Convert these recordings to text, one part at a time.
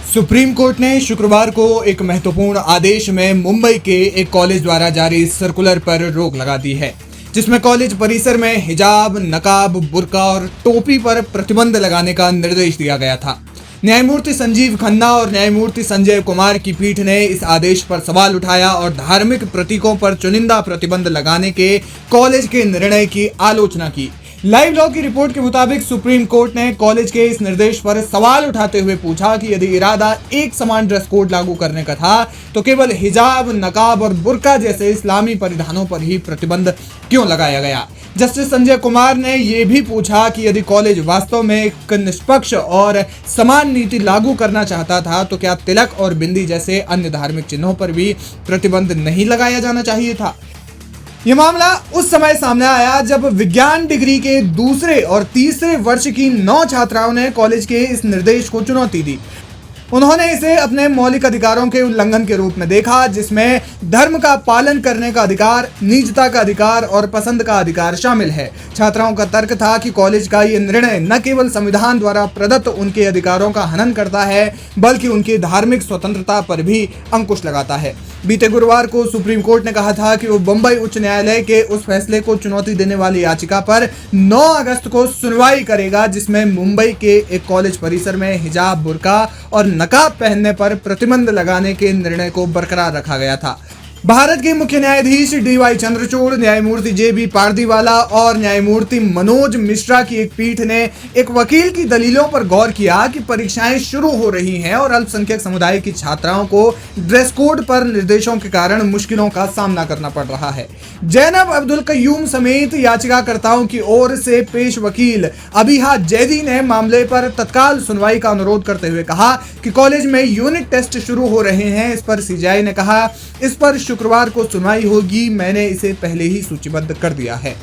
Supreme court ने शुक्रवार को एक महत्वपूर्ण आदेश में मुंबई के एक कॉलेज द्वारा जारी सर्कुलर पर रोक लगा दी है, जिसमें कॉलेज परिसर में हिजाब, नकाब, बुर्का और टोपी पर प्रतिबंध लगाने का निर्देश दिया गया था। न्यायमूर्ति संजीव खन्ना और न्यायमूर्ति संजय कुमार की पीठ ने इस आदेश पर सवाल उठाया और धार्मिक प्रतीकों पर चुनिंदा प्रतिबंध लगाने के कॉलेज के निर्णय की आलोचना की। लाइव लॉ की रिपोर्ट के मुताबिक सुप्रीम कोर्ट ने कॉलेज के इस निर्देश पर सवाल उठाते हुए पूछा कि यदि इरादा एक समान ड्रेस कोड लागू करने का था तो केवल हिजाब, नकाब और बुर्का जैसे इस्लामी परिधानों पर ही प्रतिबंध क्यों लगाया गया। जस्टिस संजय कुमार ने यह भी पूछा कि यदि कॉलेज वास्तव में एक निष्पक्ष और समान नीति लागू करना चाहता था तो क्या तिलक और बिंदी जैसे अन्य धार्मिक चिन्हों पर भी प्रतिबंध नहीं लगाया जाना चाहिए था। यह मामला उस समय सामने आया जब विज्ञान डिग्री के दूसरे और तीसरे वर्ष की 9 छात्राओं ने कॉलेज के इस निर्देश को चुनौती दी। उन्होंने इसे अपने मौलिक अधिकारों के उल्लंघन के रूप में देखा, जिसमें धर्म का पालन करने का अधिकार, निजता का अधिकार और पसंद का अधिकार शामिल है। छात्राओं का तर्क था कि कॉलेज का ये निर्णय न केवल संविधान द्वारा प्रदत्त उनके अधिकारों का हनन करता है, बल्कि उनकी धार्मिक स्वतंत्रता पर भी अंकुश लगाता है। बीते गुरुवार को सुप्रीम कोर्ट ने कहा था कि वो बंबई उच्च न्यायालय के उस फैसले को चुनौती देने वाली याचिका पर 9 अगस्त को सुनवाई करेगा, जिसमें मुंबई के एक कॉलेज परिसर में हिजाब, बुर्का और नकाब पहनने पर प्रतिबंध लगाने के निर्णय को बरकरार रखा गया था। भारत के मुख्य न्यायाधीश DY चंद्रचूड़, न्यायमूर्ति JB पारदीवाला और न्यायमूर्ति मनोज मिश्रा की एक पीठ ने एक वकील की दलीलों पर गौर किया कि परीक्षाएं शुरू हो रही हैं और अल्पसंख्यक समुदाय की छात्राओं को ड्रेस कोड पर निर्देशों के कारण मुश्किलों का सामना करना पड़ रहा है। जैनब अब्दुल कय्यूम समेत याचिकाकर्ताओं की ओर से पेश वकील अबिहा जैदी ने मामले पर तत्काल सुनवाई का अनुरोध करते हुए कहा कि कॉलेज में यूनिट टेस्ट शुरू हो रहे हैं। इस पर CJI ने कहा, इस पर शुक्रवार को सुनवाई होगी, मैंने इसे पहले ही सूचीबद्ध कर दिया है।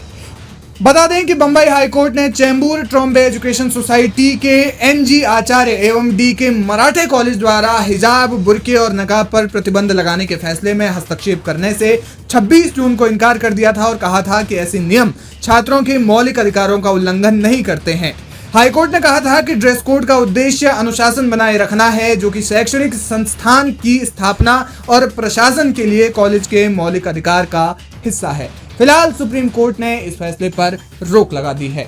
बता दें कि बंबई हाईकोर्ट ने चेंबूर ट्रॉम्बे एजुकेशन सोसाइटी के NG आचार्य एवं DK मराठे कॉलेज द्वारा हिजाब, बुर्के और नकाब पर प्रतिबंध लगाने के फैसले में हस्तक्षेप करने से 26 जून को इनकार कर दिया था और कहा था कि ऐसे नियम छात्रों के मौलिक अधिकारों का उल्लंघन नहीं करते हैं। हाईकोर्ट ने कहा था कि ड्रेस कोड का उद्देश्य अनुशासन बनाए रखना है, जो कि शैक्षणिक संस्थान की स्थापना और प्रशासन के लिए कॉलेज के मौलिक अधिकार का हिस्सा है। फिलहाल सुप्रीम कोर्ट ने इस फैसले पर रोक लगा दी है।